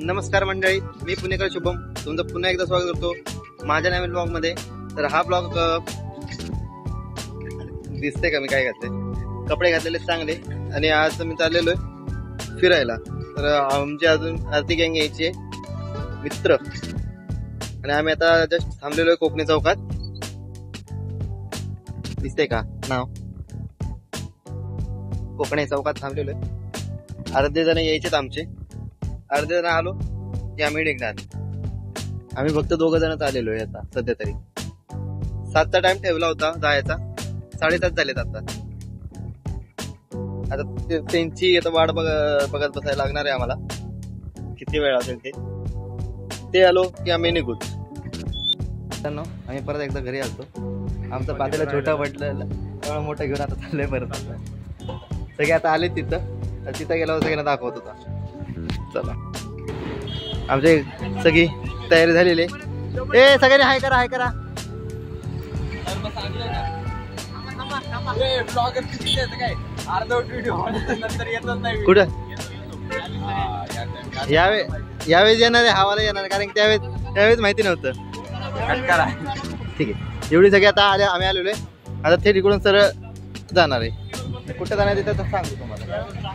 नमस्कार मंडळी, मी पुणेकर शुभम तुमचं पुन्हा एकदा स्वागत करतो माझ्या नवीन ब्लॉग मध्ये. तर हा ब्लॉग दिसते का मी काय घातले, कपडे घातलेले चांगले. आणि आज मी चाललेलो आहे फिरायला. तर आमची अजून आरती गँग यायची मित्र आणि आम्ही आता जस्ट थांबलेलो आहे कोकणी चौकात. दिसते का नाव, कोकणी चौकात थांबलेलो आहे. अर्धे जण यायचेत आमचे, अर्धे जण आलो की आम्ही निघणार. आम्ही फक्त 2 जणच आलेलो आहे आता सध्या तरी. 7चा टाइम ठेवला होता जायचा, 7:30 झालेत आता. आता त्यांची आता वाट बघत बसायला लागणार आहे आम्हाला, किती वेळ असेल ते आलो की आम्ही निघू. आम्ही परत एकदा घरी आलतो. आमचं पातेला छोटा पडलेलं, एवढं मोठं घेऊन आता चाललंय परत. सगळे आता आले तिथं गेल्यावर सगळ्यांना दाखवत होता. चला, आमची सगळी तयारी झालेली. ए सगळ्यांनी हाय करा, हाय करा. कुठं यावेळेस येणार आहे, हवाला येणार, कारण त्यावेळेस माहिती नव्हतं. ठीक आहे, एवढी सगळी आता आम्ही आलेलो आहे. आता ते तिकडून सरळ जाणार आहे. कुठं जाणार आहे तर सांगतो तुम्हाला.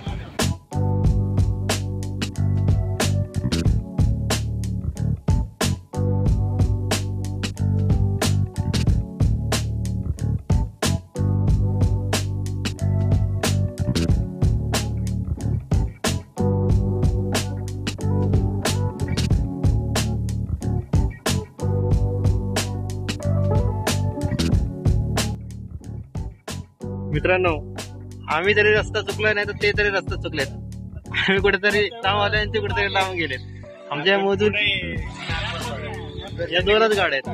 मित्रांनो, आम्ही जरी रस्ता चुकलोय नाही तर ते तरी रस्ता चुकलेत. आम्ही कुठेतरी लांब आले आणि ते कुठेतरी लांब गेलेत. आमच्या मोजून या 2च गाड्या आहेत.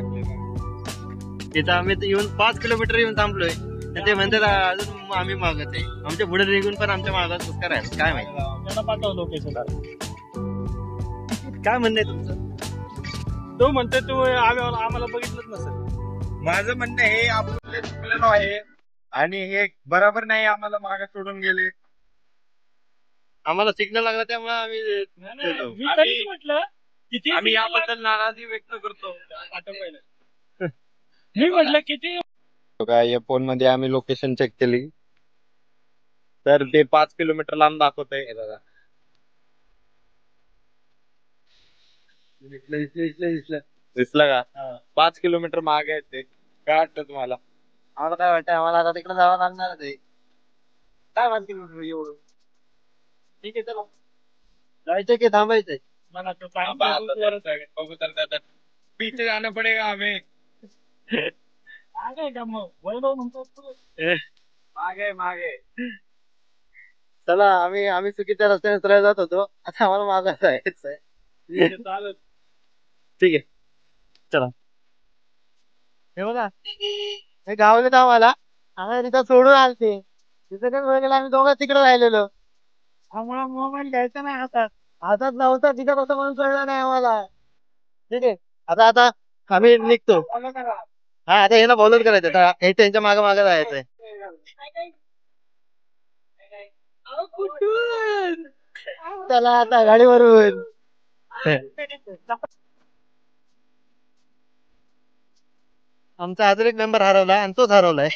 तिथं आम्ही येऊन 5 किलोमीटर येऊन थांबलोय, ते म्हणतात अजून आम्ही मागत आहे. आमच्या पुढे निघून पण आमच्या मागात पुष्कार आहे. काय माहिती, काय म्हणणं आहे तुमचं? तो म्हणतोय तू आम्हाला बघितलंच नसेल. माझं म्हणणं हे आपण चुकलेलो आहे आणि हे बरोबर नाही. आम्हाला मागे सोडून गेले, आम्हाला सिग्नल लागला त्यामुळे आम्ही म्हटलं किती, आम्ही याबद्दल नाराजी व्यक्त करतो. मी म्हटलं किती काय, या फोन मध्ये आम्ही लोकेशन चेक केली तर ते 5 किलोमीटर लांब दाखवत आहे. बघा, दिसलं का? 5 किलोमीटर मागे आहे ते. काय वाटतं तुम्हाला? आम्हाला काय वाटतं, आम्हाला आता तिकडे जावं लागणार आहे. काय 5 किलोमीटर एवढं? ठीक आहे, चला जायचंय की थांबायचंय? बीच जाणं पडेगा हमें. मागे चला, आम्ही चुकीच्या रस्त्याने सरळ जात होतो. आता आम्हाला मागं जायचंय. चालत. ठीक आहे, चला. हे बघा, हे गावले आम्हाला तिथं सोडून आलते. तिथं काय गेला, आम्ही 2 तिकडे राहिलेलो. आम्हाला मोबाईल घ्यायचा नाही हातात नव्हता. तिथं कसं म्हणून कळलं नाही आम्हाला. ठीक आहे, आता आम्ही निघतो. हा, आता हे ना फॉलोच करायचं, हे त्यांच्या मागं मागं जायचंय. चला आता गाडीवरून. आमचा अजून एक मेंबर हरवलाय आणि तोच हरवलाय.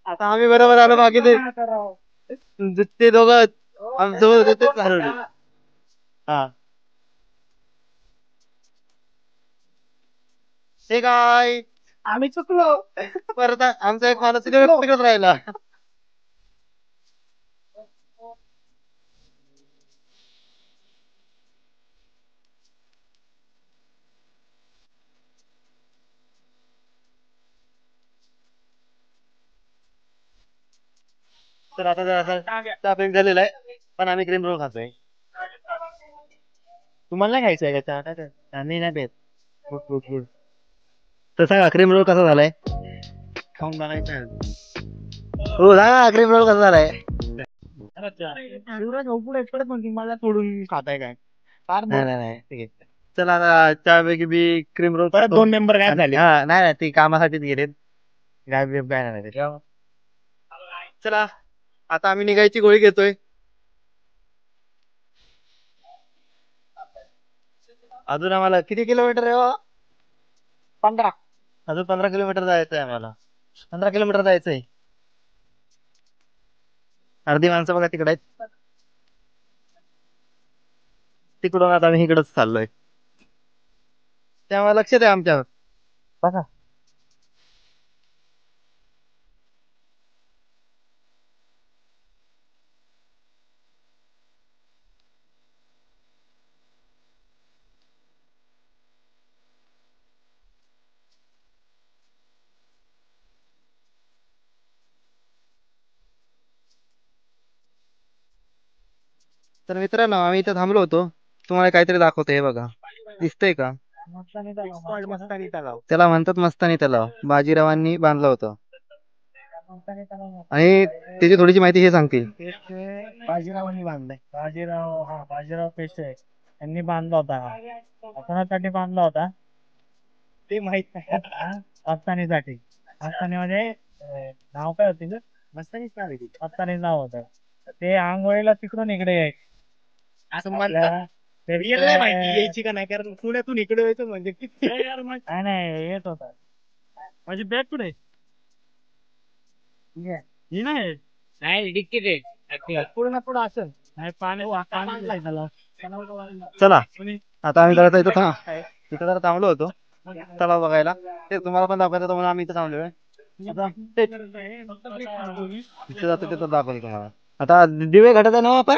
आता आम्ही बरोबर आलो, बाकी ते दोघं आमच्यासोबत तेच हरवले. हा, ते काय आम्ही चुकलो. परत आमचा एक माणूस तिकडेच राहिला. तर आता ट्रॅफिक झालेला आहे, पण आम्ही क्रीम रोल खातोय. तुम्हाला नाही खायचंय का? नाही भेट. गुड. तसा क्रीम रोल कसा झालाय खाऊन बघायचं. हो, सांगा क्रीम रोल कसा झालाय. मला सोडून खाताय काय? नाही ठीक आहे. चला, आता त्यापैकी बी क्रीम रोल 2 मेंबर काय झाले. हा, नाही ती कामासाठीच गेलेत. काय नाही. चला, आता आम्ही निघायची गोळी घेतोय. अजून आम्हाला किती किलोमीटर आहे? 15. अजून 15 किलोमीटर जायचंय आम्हाला. 15 किलोमीटर जायचंय. अर्धी माणसं बघा तिकडे आहेत. तिकडून आता आम्ही इकडच चाललोय. त्यामुळे लक्ष द्या आमच्यावर बघा. तर मित्रांनो आम्ही इथं थांबलो होतो. तुम्हाला काहीतरी दाखवतो. हे बघा दिसतंय का? मस्तानी तलाव. त्याला म्हणतात मस्तानी तलाव. बाजीरावांनी बांधलं होतं. आणि त्याची थोडीशी माहिती हे सांगतील. बाजीरावांनी बांधलाय. बाजीराव पेशवे यांनी बांधला होता. कोणासाठी बांधला होता ते माहित नाही. मस्तानीसाठी. मस्तानीमध्ये नाव काय होतं? मस्तानीच नाव आहे. मस्तानीच नाव होतं. ते आंघोळीला तिकडून इकडे यायचं असं म्हणलं. माहिती यायची का नाही, कारण पुण्यातून इकडे यायचं म्हणजे नाही येत होता. माझी बॅग कुठे ही नाही डिक्कीट आहे. पूर्ण पुढं असं नाही पाणी. चला आता आम्ही जरा इथं जरा थांबलो होतो तलाव बघायला. ते तुम्हाला पण दाखवायचं म्हणून आम्ही इथं थांबलोय. तिथे जातो तिथं दाखवतो तुम्हाला. आता दिवे घाटात आहे ना आपण?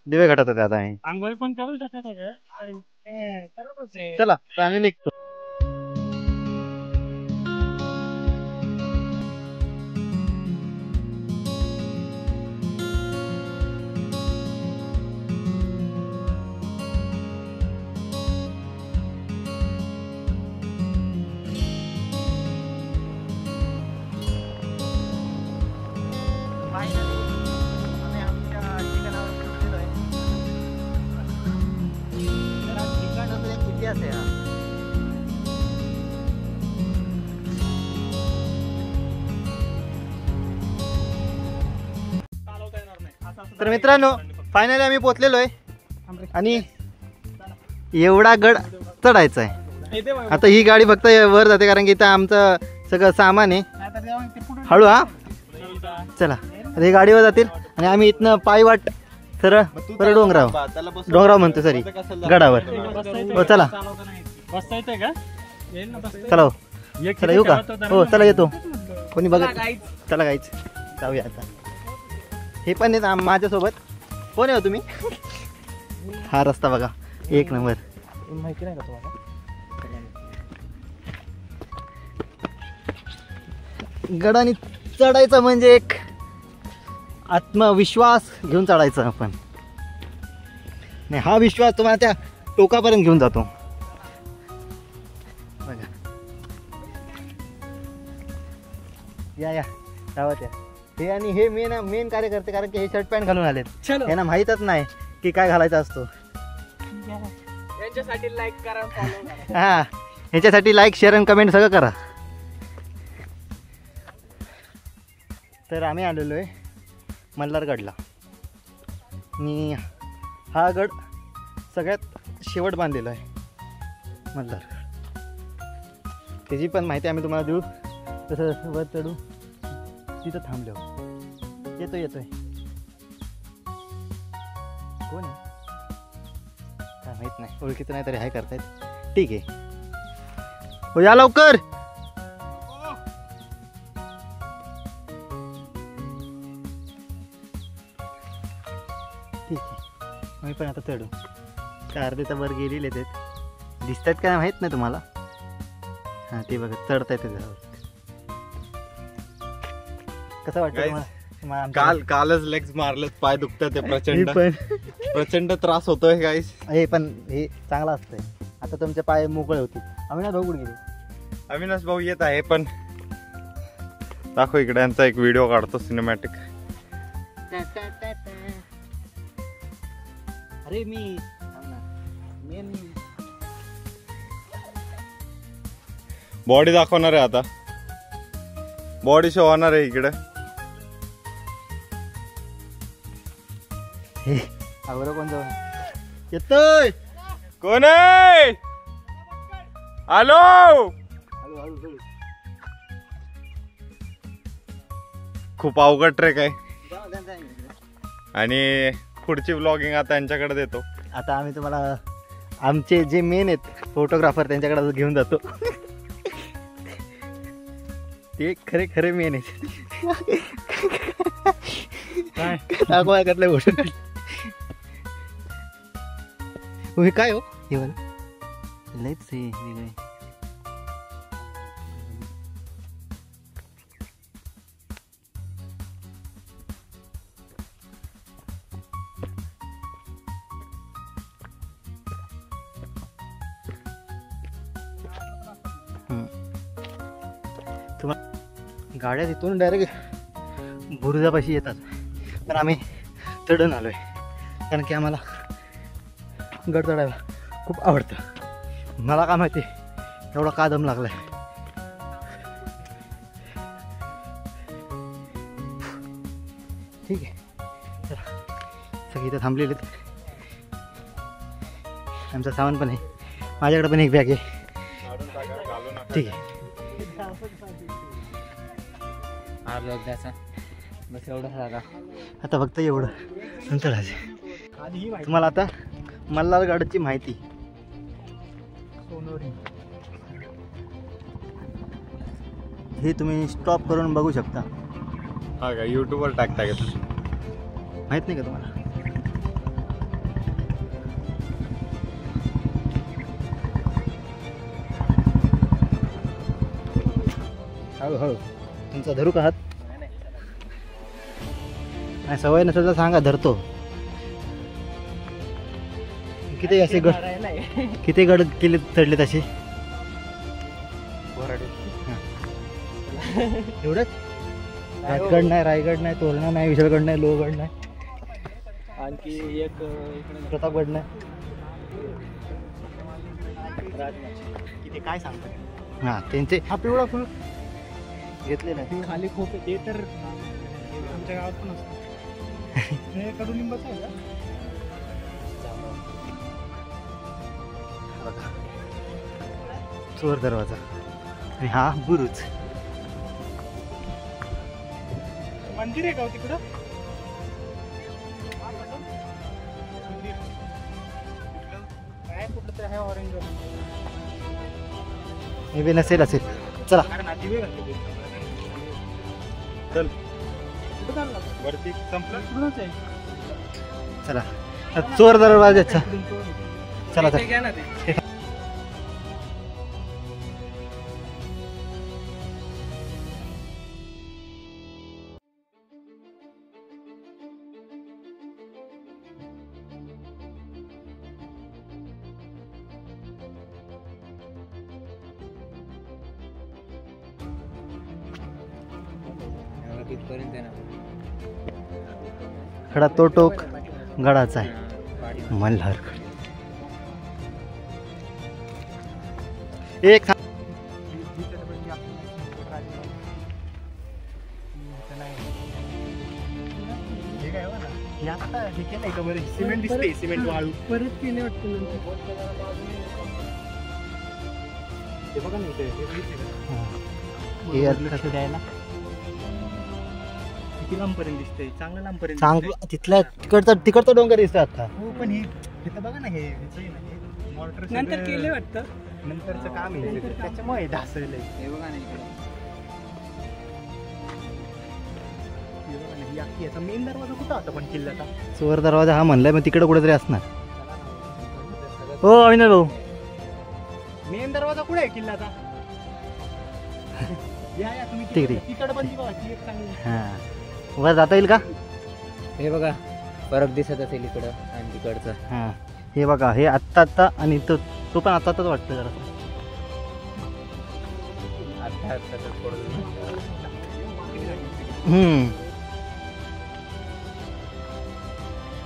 दिवे घाटात आहे आता आम्ही. आंघोळी पण करू शकत. चला आम्ही निघतो. तर मित्रांनो फायनली आम्ही पोहोचलेलो आहे आणि एवढा गड चढायचा आहे. आता ही गाडी फक्त वर जाते कारण की इथं आमचं सगळं सामान आहे. हळू हा. चला आता ही गाडीवर जातील आणि आम्ही इथनं पायवाट सरळ परत डोंगराव म्हणतो सॉरी गडावर. हो चला चला हो. चला येऊ का? हो चला येतो. कोणी बघत? चला गाईच जाऊया आता. हे पण आहेत माझ्यासोबत. कोण आहे तुम्ही? हा रस्ता बघा एक नंबर. माहिती नाही का तुम्हाला? गडाने चढायचं म्हणजे एक आत्मविश्वास घेऊन चढायचं आपण. नाही हा विश्वास तुम्हाला त्या टोकापर्यंत घेऊन जातो. बघा या धावत या. हे आणि हे मेन कार्य करते कारण की हे शर्ट पॅन्ट घालून आलेत. यांना माहीतच नाही की काय घालायचा असतो. यांच्यासाठी लाईक करा, फॉलो करा. हा ह्याच्यासाठी लाईक शेअर आणि कमेंट सगळं करा. तर आम्ही आलेलो आहे मल्हारगडला आणि हा गड सगळ्यात शेवट बांधलेला आहे मल्हारगड. त्याची पण माहिती आम्ही तुम्हाला देऊ. तसं वर चढू तिथं थांबलो. येतोय कोण आहे काय माहित नाही. ओळखीचं नाही तरी हाय करतायत. ठीक आहे हो या लवकर. ठीक आहे आम्ही पण आता चढू. काय अर्धे तर वर गेलेले आहेत दिसतात काय माहित नाही तुम्हाला. हां ते बघा चढतायत घरावर. कसं वाटतं? कालच लेग्स मारलेत, पाय दुखतात प्रचंड. प्रचंड त्रास होतोय गाईस. हे पण हे चांगलं असतंय. आता तुमचे पाय मोकळे होतील. अविनाश भाऊ कुठे गेले? अविनाश भाऊ येत आहे पण दाखव इकडे यांचा एक व्हिडिओ काढतो सिनेमॅटिक. अरे मी मेन बॉडी दाखवणार आहे आता. बॉडी शो होणार आहे इकडे. आवरा कोण जाऊ येतोय. कोण आहे? हॅलो. खूप अवघड ट्रेक आहे आणि पुढची ब्लॉगिंग आता यांच्याकडे देतो. आता आम्ही तुम्हाला आमचे जे मेन आहेत फोटोग्राफर त्यांच्याकडे घेऊन जातो. ते खरे खरे मेन आहेत. दाखवा कसल्या गोष्ट काय हो हे बघा लयच हे वेगळे. गाड्या तिथून डायरेक्ट बुरुजापाशी येतात पण आम्ही चढून आलोय कारण की आम्हाला गड चढायला खूप आवडतं. मला काय माहिती एवढा का दम लागलाय. ठीक आहे चला सगळी इथं थांबलेले आहेत. आमचं सामान पण आहे माझ्याकडे पण एक बॅग आहे. ठीक आहे बस एवढं झाला आता फक्त एवढं नंतर तुम्हाला आता मल्हारगडची माहिती. हे तुम्ही स्टॉप करून बघू शकता. हा का युट्यूबवर टाकता का? माहित नाही का तुम्हाला? हो तुमचा धरू का हात? नाही सवय नसेल तर सांगा धरतो. किती असे गड किती गड केले चढले तसे? एवढंच? राजगड नाही, रायगड नाही, तोरणा नाही, विशाळगड नाही, लोहगड नाही, आणखी एक प्रतापगड नाही. किती काय सांगतात? हा त्यांचे हा पिवळा फुल घेतलेला आहे खाली खूप ते तर आमच्या गावात पण असतं. कडुलिंबाचं आहे का? चोर दरवाजा आणि हा बुरुज. मंदिर आहे का तिकडं? काय कुठलं तरी आहे ऑरेंज मे बी नसेल असेल. चला चल वरती संपलं. चला चोर दरवाजाचा चला चला. खडा तो टोक गडाचा आहे मल्हारगड. एक सिमेंट दिसते सिमेंट वाळू परत केले वाटतं. बघा ना कसं द्यायला किती लांबपर्यंत दिसतंय. चांगलं लांबपर्यंत चांगलं तिथल्या तिकडचा डोंगर दिसतो आता. हो पण हे तिथं बघा ना हे मॉर्टर नंतर केले वाटतं. नंतरचं काम आहे त्याच्यामुळे ढासळलंय. हे बघा ना इकडे याचा मेन दरवाजा कुठं होता पण किल्ल्याचा? चोर दरवाजा हा म्हणलाय मग तिकडे कुठेतरी असणार. हो अविनाश भाऊ मेन दरवाजा कुठे आहे किल्ल्याचा? हा वर जाता येईल का? हे बघा फरक दिसत असेल इकडं आणि तिकडचं. हा हे बघा हे आत्ता आत्ता आणि तो तो पण आत्ता आत्ताच वाटतं जरा.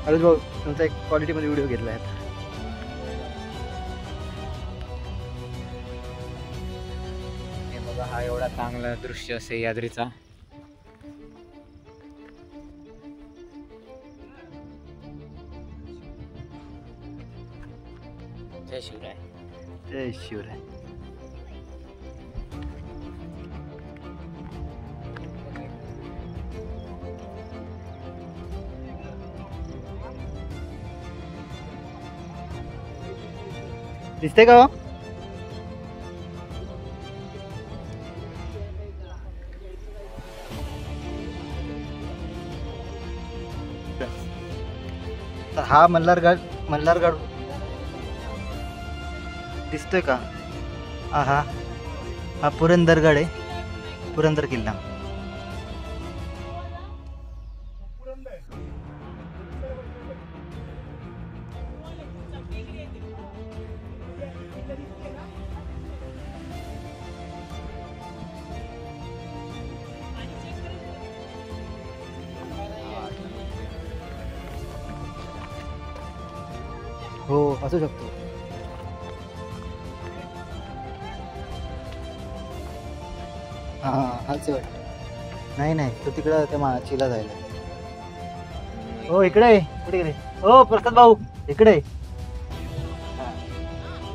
अरे भाऊ तुमचा एक क्वालिटी मध्ये व्हिडिओ घेतला आहे. हे बघा हा एवढा चांगला दृश्य सह्याद्रीचा. जय शिवराय. जय शिवराय. दिसते का हो? तर हा मल्हारगड दिसतोय का? हा पुरंदरगड आहे, पुरंदर किल्ला. हो असू शकतो. हाच वाटत. नाही तो तिकडं त्या माचीला जायला. हो इकडे कुठे गेले? हो प्रसाद भाऊ इकडे.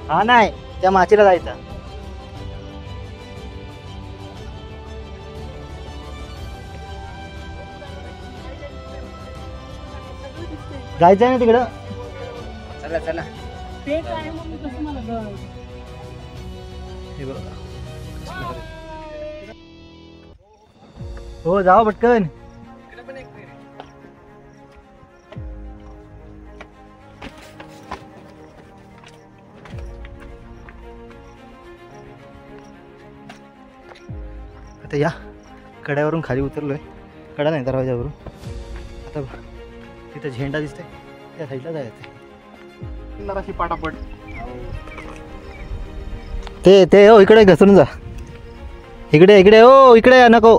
हा नाही त्या माचीला जायचा. जायचंय ना तिकडं. चला चला. हो जाओ पटकन. आता या कड्यावरून खाली उतरलोय. कडा नाही दरवाजावरून. आता तिथं झेंडा दिसतोय त्या साईडला जायचं. अशी पाटापट ते हो इकडे घसरून जा. इकडे हो इकडे नको.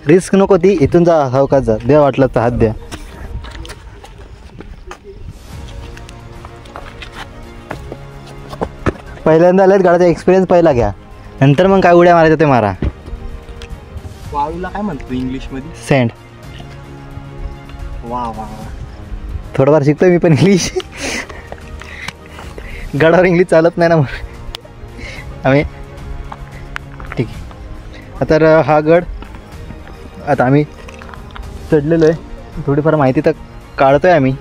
रिस्क नको ती. इथून जा सावकाश जा. द्या वाटलं तर हात द्या. पहिल्यांदा आलेत गाड्याचा एक्सपिरियन्स पहिला घ्या, नंतर मग काय उड्या मारायचं ते मारा. वाळूला काय म्हणतो इंग्लिश मध्ये? सँड. वा वा. थोडंफार शिकतोय मी पण इंग्लिश. गडावर इंग्लिश चालत नाही ना मग आम्ही. ठीक आहे. तर हा गड आता आम्ही चढलेलो आहे. थोडीफार माहिती तर काढतोय आम्ही.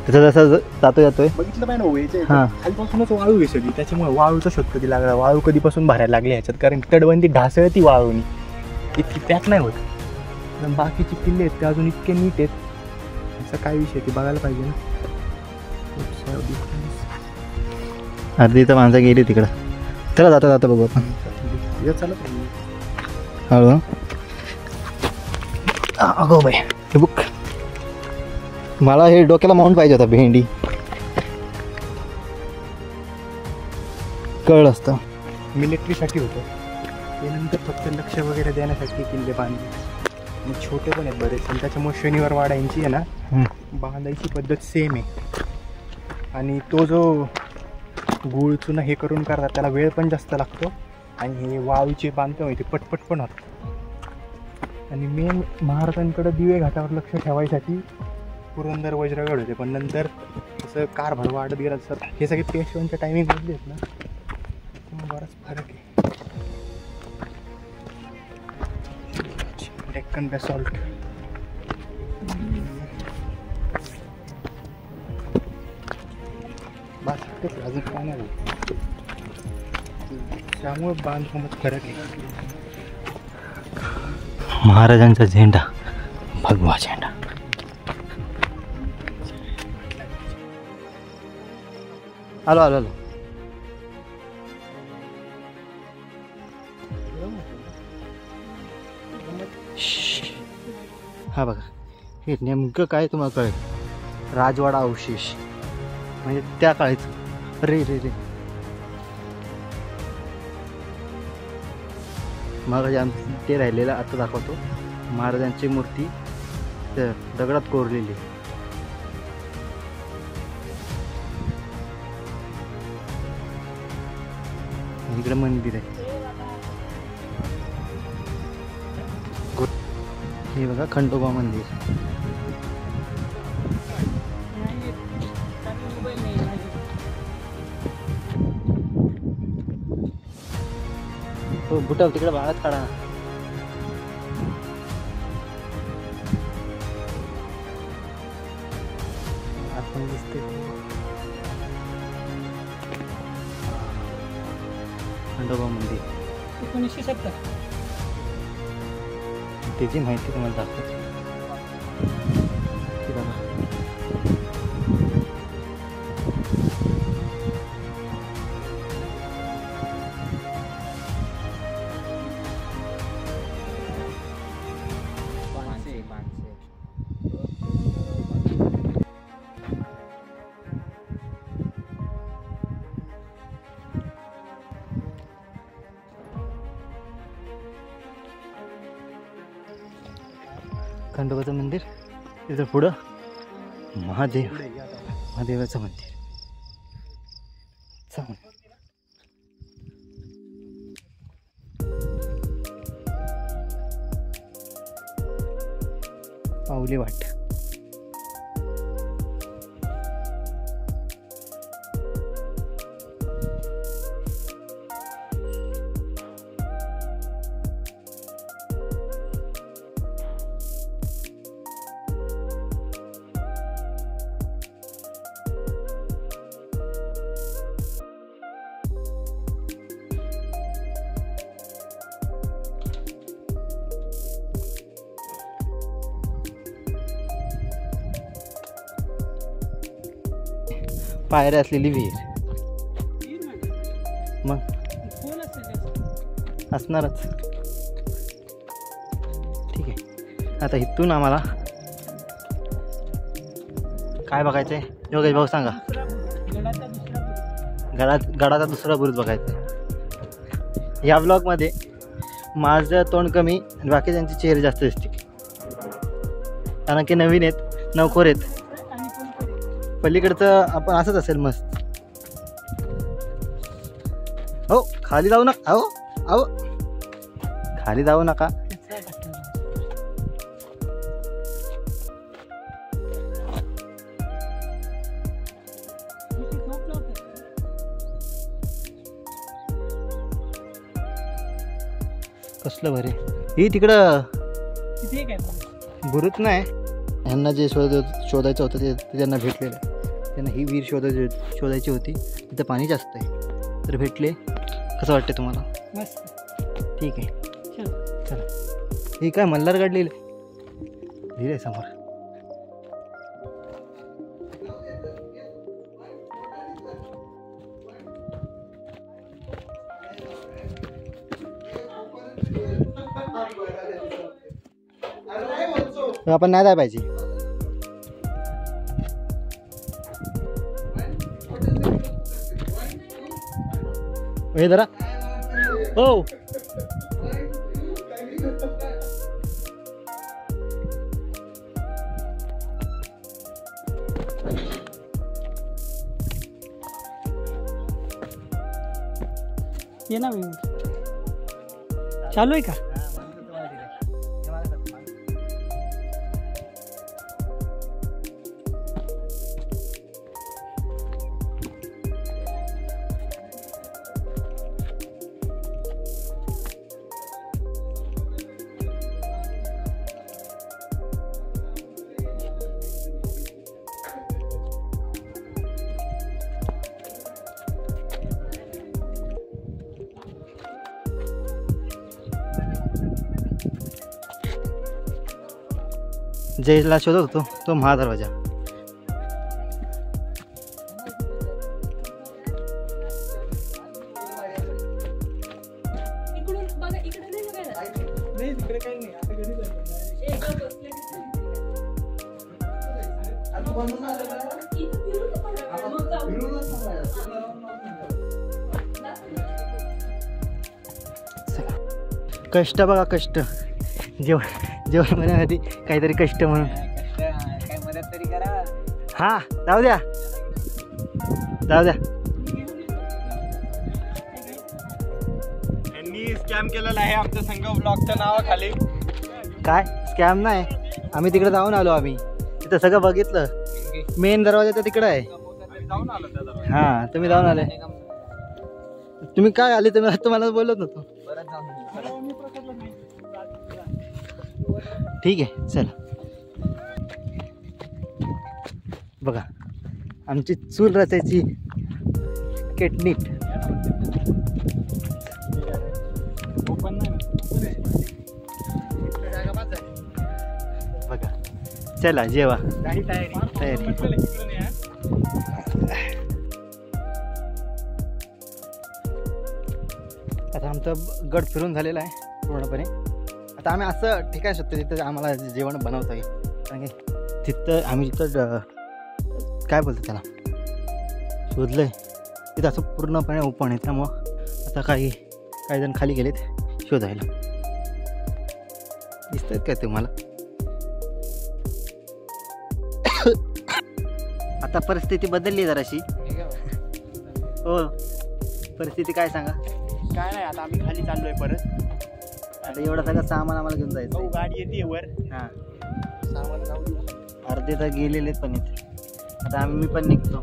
जसं जातोय बघितलं पाहिजे ना व्हायचं. हां खालीपासूनच वाळू विसरली, त्याच्यामुळे वाळूचा शोध कधी लागला. वाळू कधीपासून भरायला लागली ह्याच्यात, कारण तटबंदी ढासळती वाळूनी. इतकी पॅक नाही होत. पण बाकीचे किल्ले आहेत ते अजून इतके नीट आहेत. असा काय विषय ते बघायला पाहिजे ना. अर्धी तर माणसं गेली तिकडं. चला जाता बघू आपण. चालत हळू. अगो बाई हे बुक. मला हे डोक्याला माउंट पाहिजे होता. भेंडी कळलं असतं. मिलिटरीसाठी होतं ते. नंतर फक्त लक्ष वगैरे देण्यासाठी किल्ले बांधले. मग छोटे पण आहेत बरेच. आणि त्याच्यामुळे शनिवार वाडा यांची आहे ना बांधायची पद्धत सेम आहे. आणि तो जो गुळ चुना हे करून करतात त्याला वेळ पण जास्त लागतो. आणि हे वाळूचे बांधतो माहिती पटपट पण होतं. आणि मेन महाराजांकडे दिवे घाटावर लक्ष ठेवायसाठी पुरंदर वज्रगड होते. पण नंतर जसं कारभार वाढत गेला तसं हे सगळे पेशव्यांच्या टायमिंग बदले आहेत ना, बराच फरक आहे. डेक्कन बेसॉल्ट. बस तेच अजून काय नाही. त्यामुळे बांधकामात फरक आहे. महाराजांचा झेंडा, भगवा झेंडा. आलो आलो आलो. हा बघा हे नेमकं काय तुम्हाला कळेल. राजवाडा अवशेष म्हणजे त्या काळीच. रे रे रे मग ते राहिलेलं आता दाखवतो. महाराजांची मूर्ती दगडात कोरलेली. इकडे मंदिर आहे. हे बघा खंडोबा मंदिर. तो बुटा तिकडे भागात काढा. आपण दिसते खंडोबा मंदिर 1970. त्याची माहिती तुम्हाला दाखवतो. हे बघा. खंडोबाचं मंदिर, तिथं पुढं महादेवाचं मंदिर. चला. पाऊली वाट. पायऱ्या असलेली विहीर. मग असणारच. ठीक आहे. आता इथून आम्हाला काय बघायचंय योगेश भाऊ सांगा. गडाचा दुसरा बुरुज बघायचा आहे. या ब्लॉगमध्ये माझं तोंड कमी आणि बाकीच्यांचे चेहरे जास्त दिसतील, कारण की नवीन आहेत, नवखोर आहेत. पलीकडचं आपण असंच असेल मस्त. हो खाली जाऊ नका. अहो अहो खाली जाऊ नका. कसलं बरे ही तिकडं बुरुज नाही. ह्यांना जे शोधायचं होतं ते त्यांना भेटलेलं आहे. त्यांना ही विहीर शोधायची होती. तिथं पाणी जास्त आहे तर भेटले. कसं वाटतं तुम्हाला? ठीक आहे. चला. ही काय मल्हारगड लिहिलं समोर. आपण नाही जाय पाहिजे. हे जरा हो ये ना चालू आहे का? जयला शोधत होतो तो महादरवाजा. कष्ट बघा कष्ट. जेवण बनवण्यासाठी काहीतरी कष्ट म्हणून. काय मदत तरी करा. हा जाऊ द्या. यांनी स्कॅम केलेला आहे आमच्या संघ ब्लॉगच्या नावाखाली. काय स्कॅम नाही. आम्ही तिकडे जाऊन आलो. आम्ही तिथं सगळं बघितलं. मेन दरवाजा तर तिकडे आहे. जाऊन आलो. हा तुम्ही जाऊन आले. तुम्ही काय आले? तुम्हाला बोलत नव्हतो. ठीक आहे चला. बघा आमची चूल रचायची केटनीट. बघा चला जेवा. तयारी. आता आमचा गड फिरून झालेला आहे पूर्णपणे. आता आम्ही असं ठिकाण शोधतो तिथं आम्हाला जेवण बनवता येईल. कारण की तिथं आम्ही जिथं काय बोलतो त्याला शोधलं आहे तिथं असं पूर्णपणे ओपन आहे. त्यामुळं आता काही जण खाली गेलेत शोधायला. दिसत आहेत काय तुम्हाला? आता परिस्थिती बदलली जराशी. हो परिस्थिती काय सांगा? काय नाही आता आम्ही खाली चाललोय परत. आता एवढं सगळं सामान आम्हाला घेऊन जायचं. गाडी येते वर. हां अर्धे तर गेलेलेच पण इथे. आता मी पण निघतो.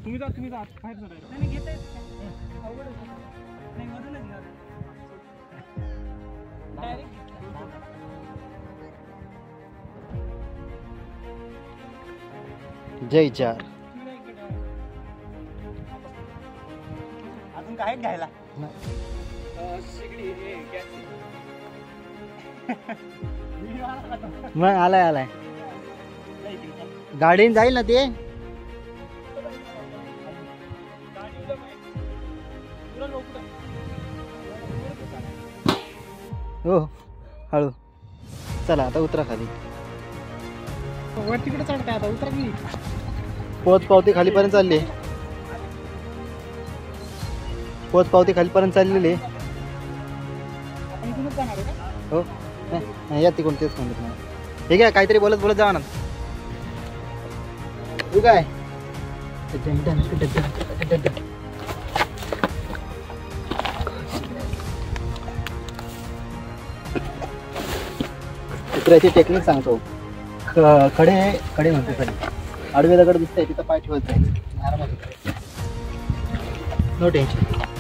तुम्ही जा बाहेर जा. जय चार. अजून काय घ्यायला? मग आलाय गाडीने जाईल ना ते. हो हळू चला आता उतरा खाली. वर तिकडे चढताय आता उतरा की. पोचपावती खालीपर्यंत चालली. पोचपावती खालीपर्यंत चाललेली. आपण इथूनच जाणार आहे का? हो नाही या तिकडून तेच म्हणत नाही. ठीक आहे काहीतरी बोलत जावा ना. तू काय उतरायची टेक्निक सांगतो. कडे म्हणतो सरी आडवे दगड दिसतंय तिथं पाय ठेवायचं. आरामात नो टेन्शन.